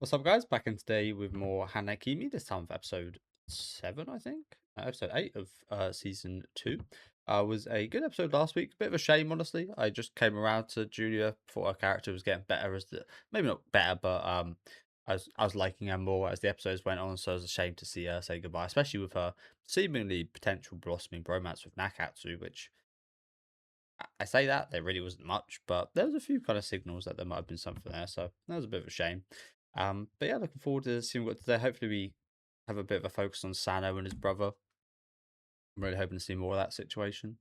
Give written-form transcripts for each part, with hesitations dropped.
What's up, guys? Back in today with more Hana-Kimi, this time with episode 7, I think. Episode 8 of season 2. Was a good episode last week. Bit of a shame, honestly. I just came around to Julia, thought her character was getting better as the maybe not better, but I was liking her more as the episodes went on, so it was a shame to see her say goodbye, especially with her seemingly potential blossoming bromance with Nakatsu, which I say that there really wasn't much, but there was a few kind of signals that there might have been something there, so that was a bit of a shame. But yeah, looking forward to seeing what today. Hopefully, we have a bit of a focus on Sano and his brother. I'm really hoping to see more of that situation.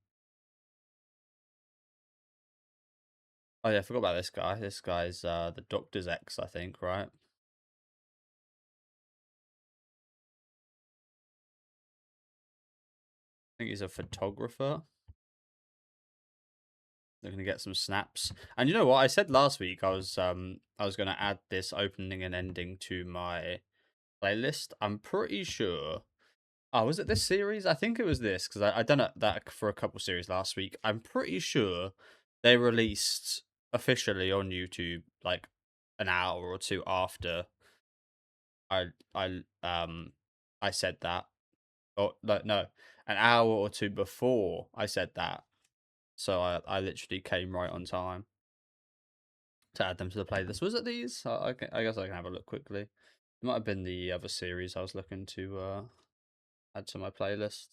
Oh yeah, I forgot about this guy. This guy's the doctor's ex, I think, right? I think he's a photographer. They're gonna get some snaps. And you know what? I said last week I was gonna add this opening and ending to my playlist. I'm pretty sure. Oh, was it this series? I think it was this because I done it that for a couple series last week. I'm pretty sure they released officially on YouTube like an hour or two after I I um I said that. Or no, an hour or two before I said that. So I literally came right on time to add them to the playlist. Was it these? I guess I can have a look quickly. It might have been the other series I was looking to add to my playlist.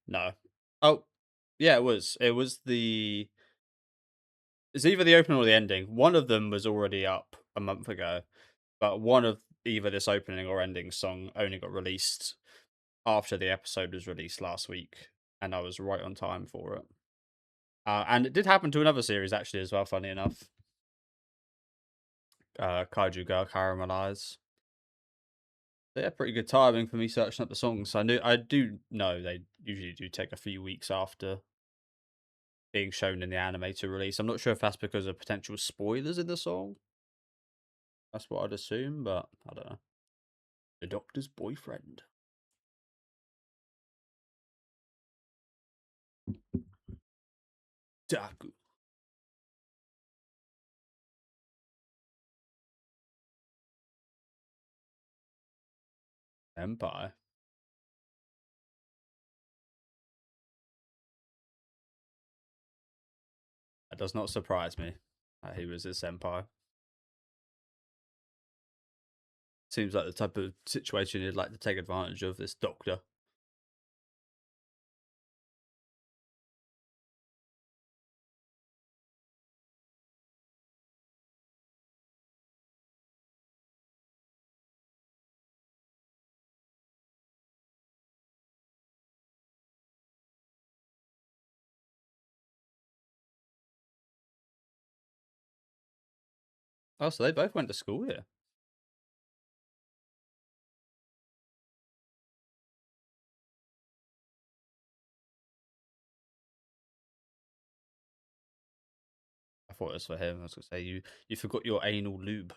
No. Oh, yeah, it was. It was the. It's either the opening or the ending. One of them was already up a month ago, but one of either this opening or ending song only got released after the episode was released last week, and I was right on time for it. And it did happen to another series actually as well. Funny enough, Kaiju Girl Caramelize. Yeah, pretty good timing for me searching up the songs. I do know they usually do take a few weeks after being shown in the anime to release. I'm not sure if that's because of potential spoilers in the song. That's what I'd assume, but I don't know. The Doctor's boyfriend. Daku. Empire. That does not surprise me that he was his senpai. Seems like the type of situation he'd like to take advantage of, this doctor. Oh, so they both went to school here. I thought it was for him. I was going to say, you forgot your anal lube.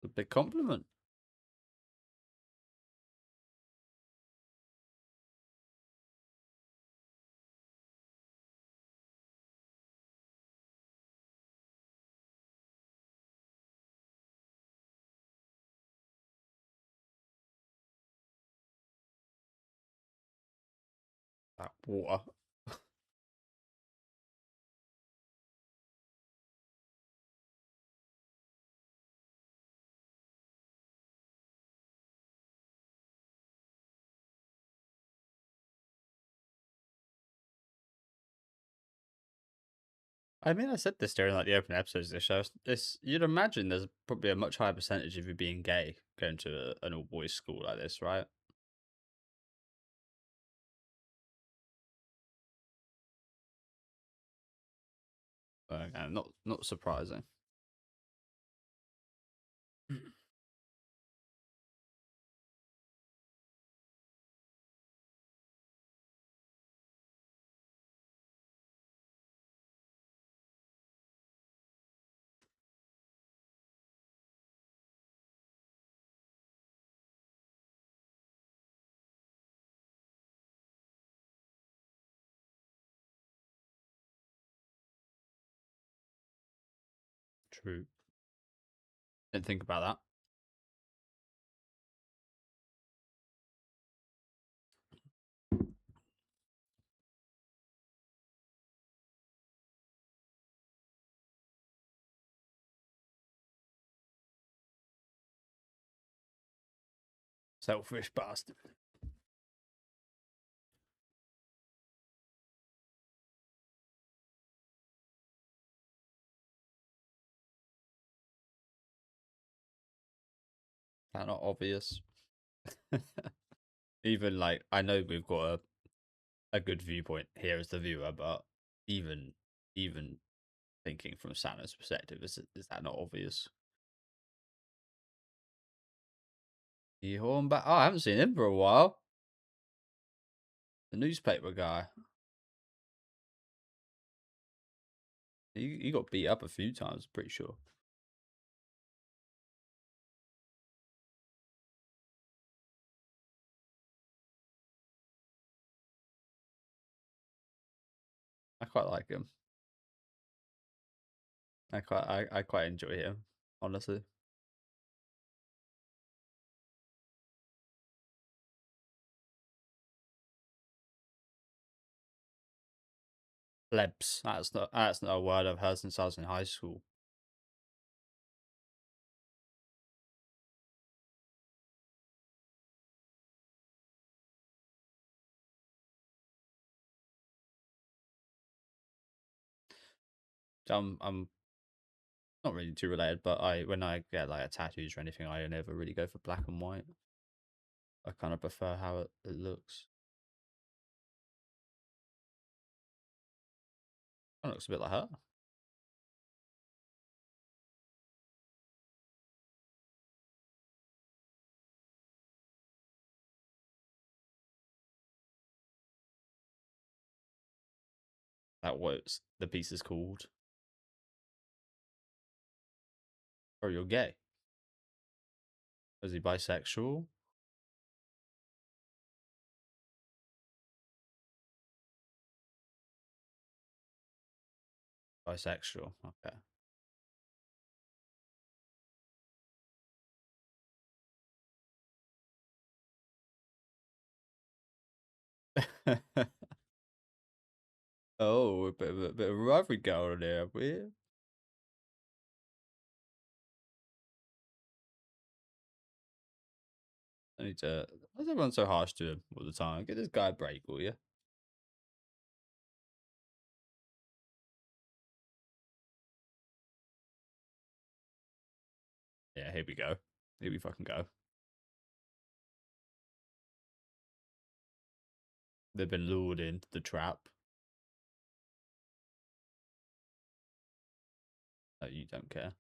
A big compliment. That water. I mean, I said this during like the open episodes of the show. It's you'd imagine there's probably a much higher percentage of you being gay going to an all boys school like this, right? Not surprising. True. Didn't think about that. Selfish bastard. That's not obvious. Even like I know we've got a good viewpoint here as the viewer, but even even thinking from Santa's perspective, is that not obvious? You horn back. Oh, I haven't seen him for a while. The newspaper guy. He got beat up a few times, pretty sure. I quite like him. I quite enjoy him, honestly. Plebs. That's not a word I've heard since I was in high school. I'm not really too related, but I when I get like a tattoos or anything, I never really go for black and white. I kind of prefer how it looks. It looks a bit like her. That what the piece is called. Or you're gay. Is he bisexual? Bisexual. Okay. Oh, a bit of a rivalry going on there, have we? I need to. Why is everyone so harsh to him all the time? Get this guy a break, will you? Yeah, here we go. Here we fucking go. They've been lured into the trap. That you don't care.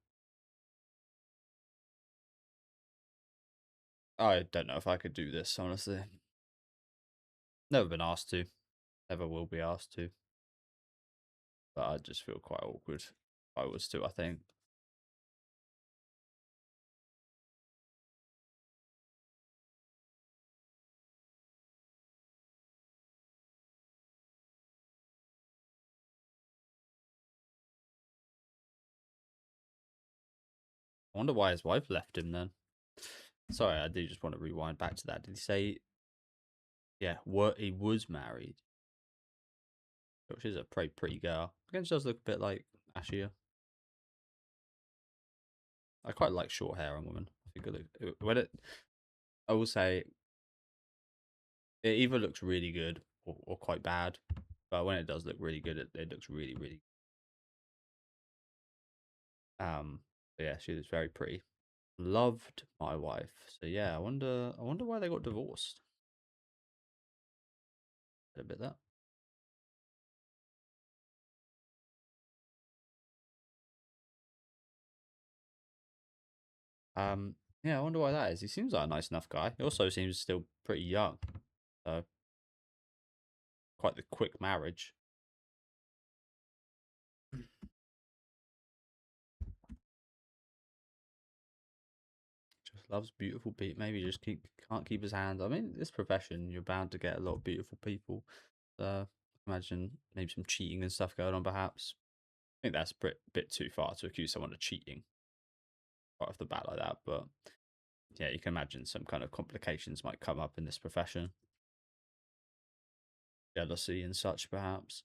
I don't know if I could do this, honestly. Never been asked to. Never will be asked to. But I just feel quite awkward. If I was to, I think. I wonder why his wife left him then. Sorry, I do just want to rewind back to that. Did he say, yeah, what he was married? She's a pretty girl. Again, she does look a bit like Ashia. I quite like short hair on women. I think when it, I will say, it either looks really good or quite bad. But when it does look really good, it looks really. But yeah, she was very pretty. Loved my wife. So yeah, I wonder why they got divorced. A bit that. Yeah, I wonder why that is. He seems like a nice enough guy. He also seems still pretty young. So quite the quick marriage. Just loves beautiful people. Maybe just can't keep his hands. I mean, this profession, you're bound to get a lot of beautiful people. Imagine maybe some cheating and stuff going on, perhaps. think that's a bit too far to accuse someone of cheating right off the bat like that. But yeah, you can imagine some kind of complications might come up in this profession, jealousy and such, perhaps.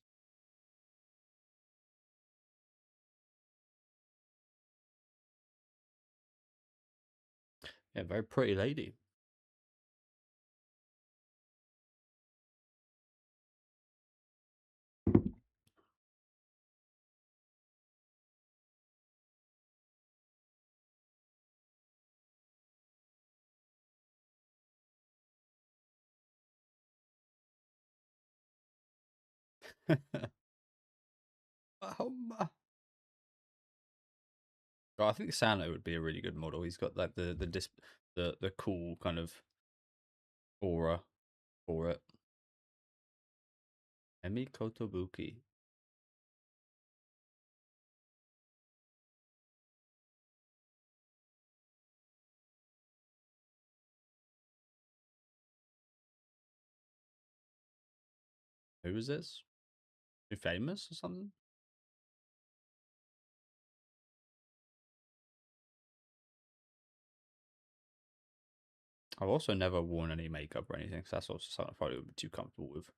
Yeah, very pretty lady. um, I think Sano would be a really good model. He's got like the cool kind of aura for it. Emi Kotobuki. Who is this? Too famous or something? I've also never worn any makeup or anything, so that's also something I probably wouldn't be too comfortable with.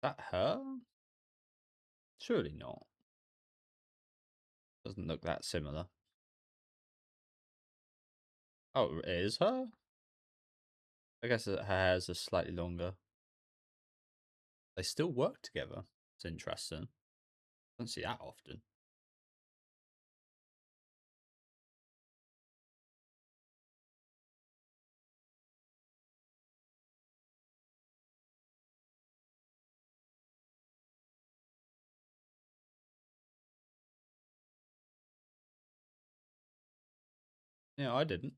That her? Surely not. Doesn't look that similar. Oh, it is her? I guess her hairs are slightly longer. They still work together. It's interesting. Don't see that often. Yeah, I didn't.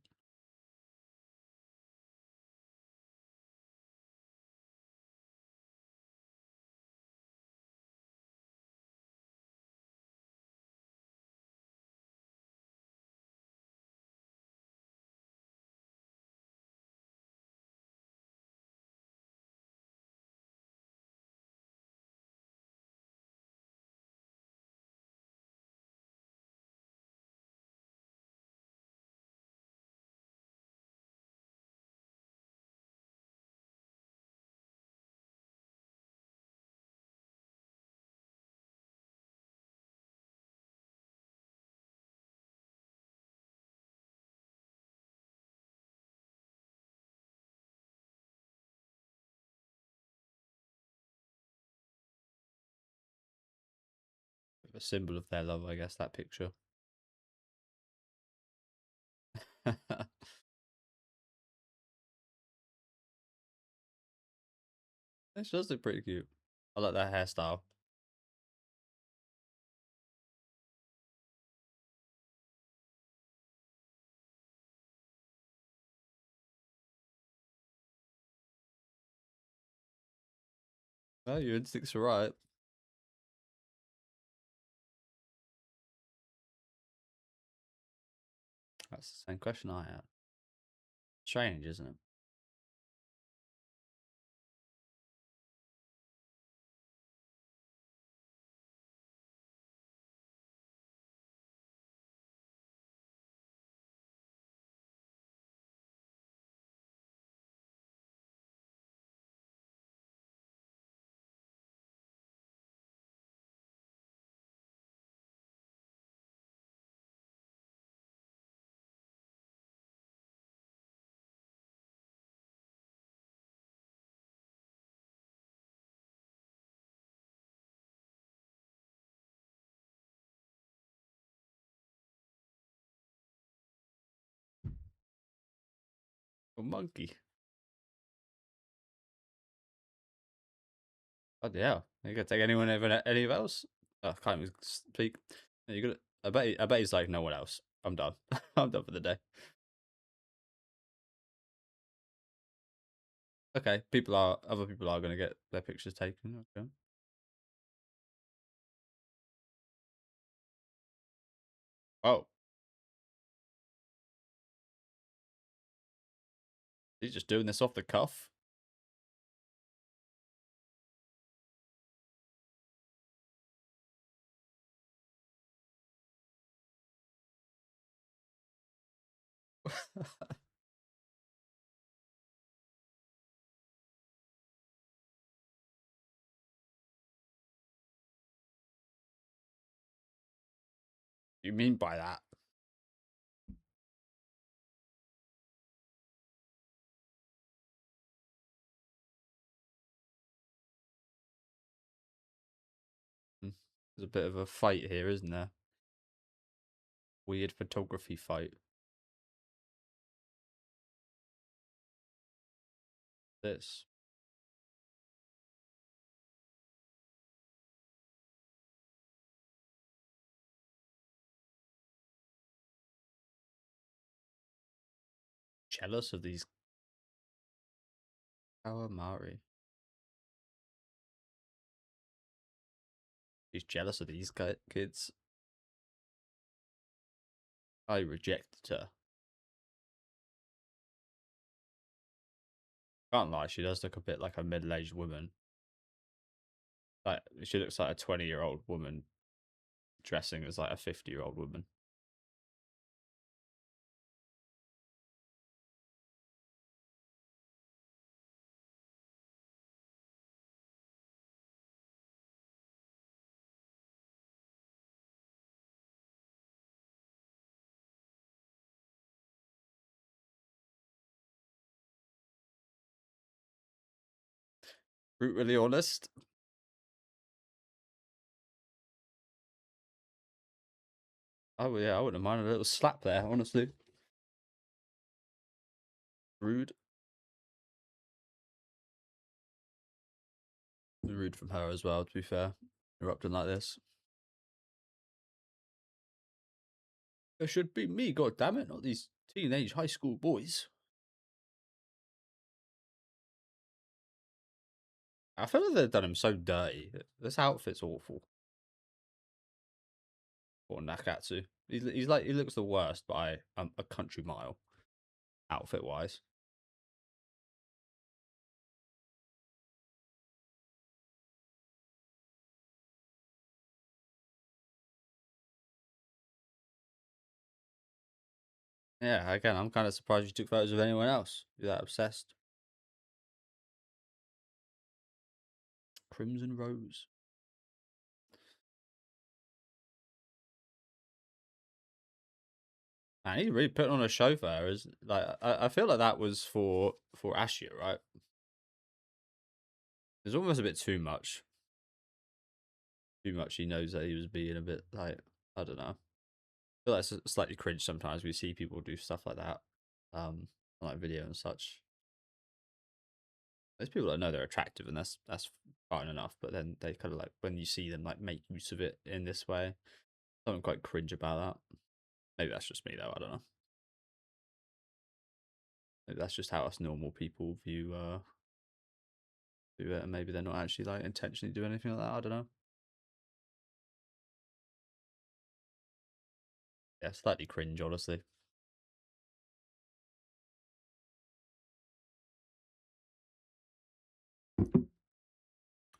A symbol of their love, I guess, that picture. It does look pretty cute. I like that hairstyle. Oh, your instincts are right. That's the same question I had. Strange, isn't it? A monkey. Oh yeah, you gonna take anyone ever any else? Oh, I can't even speak. You gonna? I bet he's like no one else. I'm done. I'm done for the day. Okay, other people are gonna get their pictures taken. Okay. Oh, he's just doing this off the cuff. You mean by that? Hmm. There's a bit of a fight here, isn't there? Weird photography fight. This. Jealous of these Kawamari. He's jealous of these kids. I rejected her. Can't lie, she does look a bit like a middle-aged woman. Like she looks like a 20-year-old woman dressing as like a 50-year-old woman. Brutally honest. Oh yeah, I wouldn't mind a little slap there, honestly. Rude. Rude from her as well, to be fair. Erupting like this. It should be me, god damn it, not these teenage high school boys. I feel like they've done him so dirty. This outfit's awful. Or Nakatsu. He's like he looks the worst by a country mile, outfit wise. Yeah, again, I'm kind of surprised you took photos of anyone else. You're that obsessed. Crimson Rose. Man, he's really putting on a show for her. Is like I feel like that was for Ashia, right? It's almost a bit too much. Too much. He knows that he was being a bit like I don't know. I feel like it's slightly cringe sometimes. We see people do stuff like that, on, like video and such. There's people that know they're attractive, and that's fine enough. But then they kind of like when you see them like make use of it in this way, something quite cringe about that. Maybe that's just me though. I don't know. Maybe that's just how us normal people view it, and maybe they're not actually like intentionally doing anything like that. I don't know. Yeah, slightly cringe, honestly.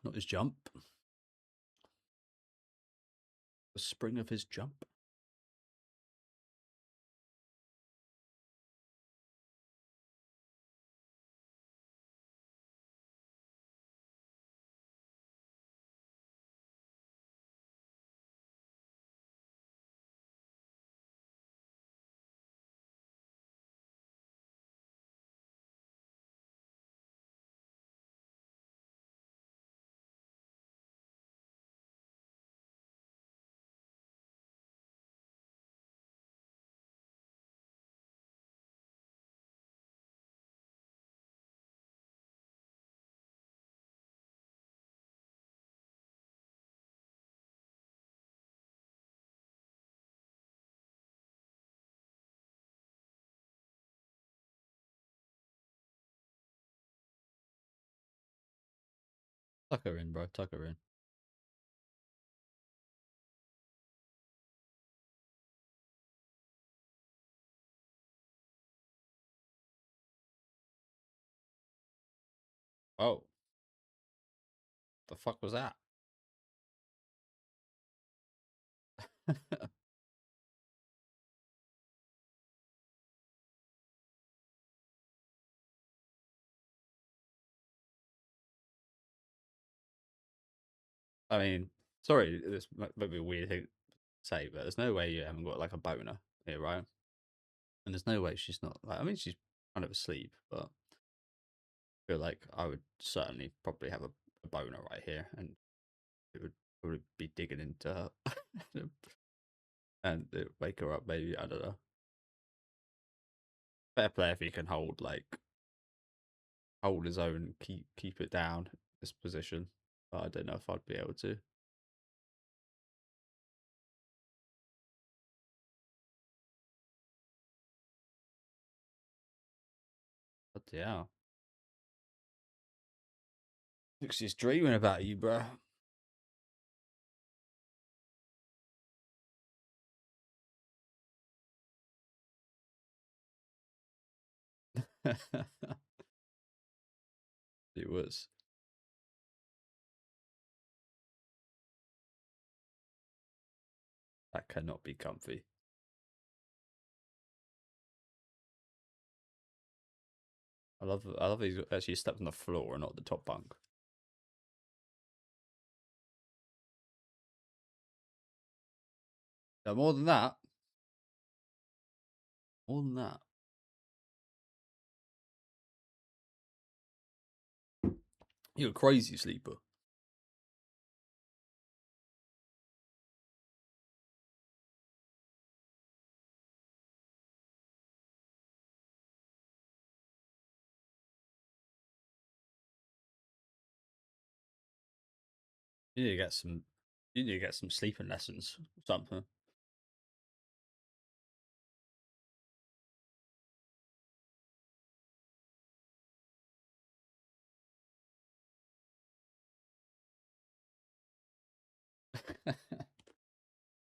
Not his jump. The spring of his jump. Tuck her in, bro. Tuck her in. Oh, the fuck was that? I mean, sorry, this might be a weird thing to say, but there's no way you haven't got like a boner here, right? And there's no way she's not like. I mean, she's kind of asleep, but I feel like I would certainly probably have a boner right here, and it would probably be digging into her, and it would wake her up. Maybe I don't know. Fair play if he can hold his own, keep it down this position. But I don't know if I'd be able to. But yeah, I think she's dreaming about you, bro. It was. That cannot be comfy. I love he's actually stepped on the floor and not the top bunk. No, more than that. More than that. You're a crazy sleeper. You need to get some. You need to get some sleeping lessons or something.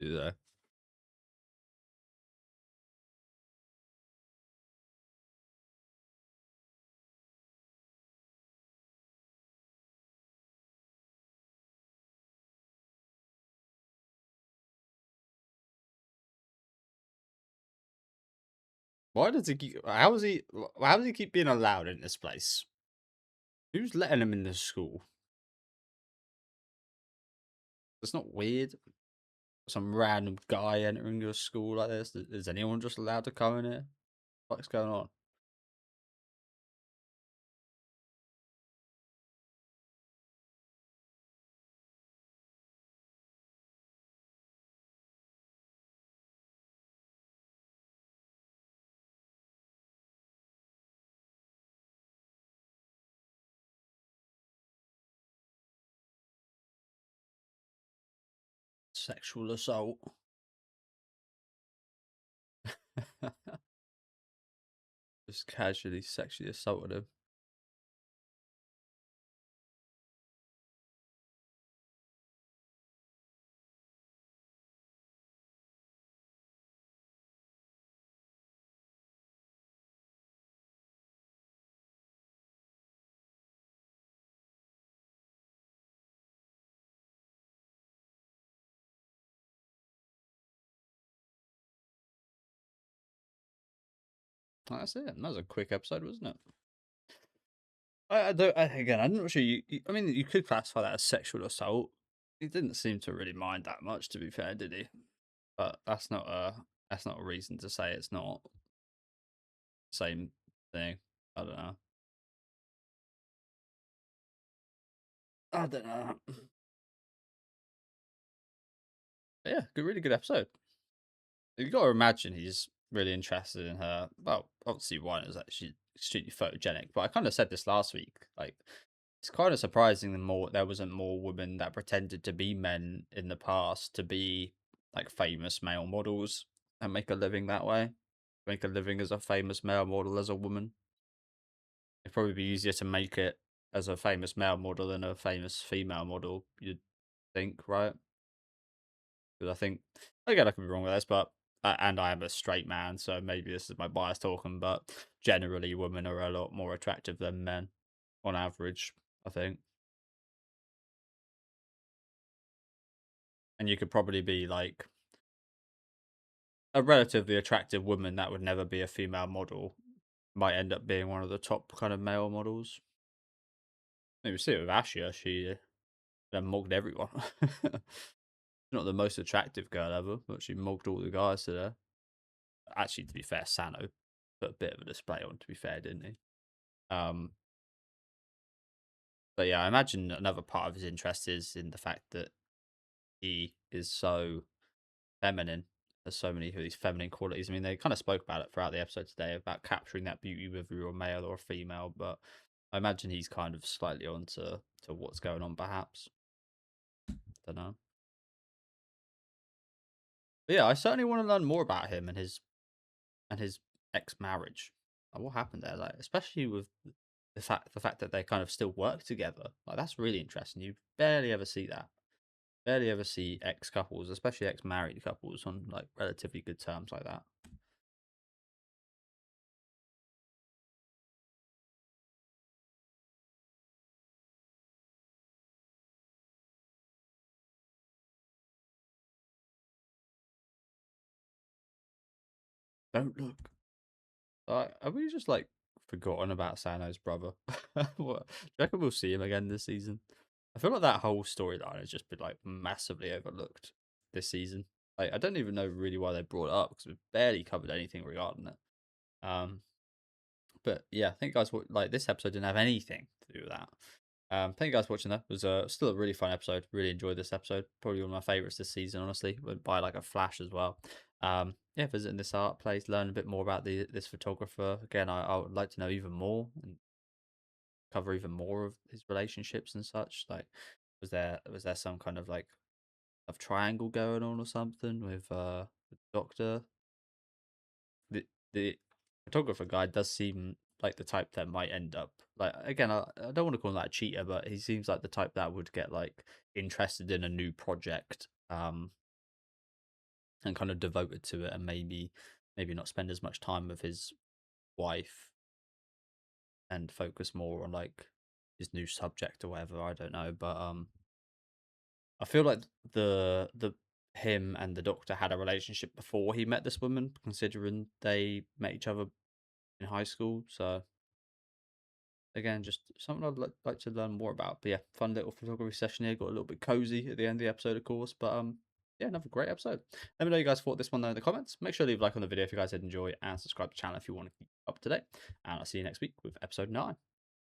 Yeah. Why does he keep? How is he? How does he keep being allowed in this place? Who's letting him in this school? It's not weird. Some random guy entering your school like this. Is anyone just allowed to come in here? What's going on? Sexual assault. Just casually sexually assaulted him. That's it. That was a quick episode, wasn't it? I don't. Again, I'm not sure. I mean, you could classify that as sexual assault. He didn't seem to really mind that much, to be fair, did he? But that's not a reason to say it's not the same thing. I don't know. I don't know. But yeah, good, really good episode. You got to imagine he's really interested in her. Well, obviously, one is that she's extremely photogenic. But I kind of said this last week. Like, it's kind of surprising that more there wasn't more women that pretended to be men in the past to be like famous male models and make a living that way. Make a living as a famous male model as a woman. It'd probably be easier to make it as a famous male model than a famous female model. You'd think, right? Because I think again, I could be wrong with this, but and I am a straight man, so maybe this is my bias talking. But generally, women are a lot more attractive than men on average. I think. And you could probably be like a relatively attractive woman that would never be a female model might end up being one of the top kind of male models. Maybe see it with Ashia. She mugged everyone. Not the most attractive girl ever, but she mugged all the guys to there. Actually, to be fair, Sano put a bit of a display on. To be fair, didn't he? Um, but yeah, I imagine another part of his interest is in the fact that he is so feminine. There's so many of these feminine qualities. I mean, they kind of spoke about it throughout the episode today about capturing that beauty, whether you're a male or a female. But I imagine he's kind of slightly on to what's going on, perhaps. Don't know. But yeah, I certainly want to learn more about him and his ex marriage. Like, what happened there? Like, especially with the fact that they kind of still work together. Like, that's really interesting. You barely ever see that. Barely ever see ex couples, especially ex married couples, on like relatively good terms like that. Don't look. Have we just like forgotten about Sano's brother? What? Do you reckon we'll see him again this season? I feel like that whole storyline has just been like massively overlooked this season. Like, I don't even know really why they brought it up because we've barely covered anything regarding it. Um, but yeah, I think guys, like this episode didn't have anything to do with that. Thank you guys for watching. That was still a really fun episode. Really enjoyed this episode. Probably one of my favorites this season, honestly. Went by like a flash as well. Yeah, visiting this art place, learn a bit more about this photographer. Again, I would like to know even more and cover even more of his relationships and such. Like, was there some kind of like of triangle going on or something with the doctor? The photographer guy does seem like the type that might end up like, again, I don't want to call him that a cheater, but he seems like the type that would get like interested in a new project and kind of devoted to it, and maybe not spend as much time with his wife and focus more on like his new subject or whatever. I don't know, but I feel like the him and the doctor had a relationship before he met this woman, considering they met each other in high school. So again, just something I'd like to learn more about. But yeah, fun little photography session here. Got a little bit cozy at the end of the episode, of course. But yeah, another great episode. Let me know you guys thought this one though in the comments. Make sure to leave a like on the video if you guys did enjoy, and subscribe to the channel if you want to keep up to date. And I'll see you next week with episode 9.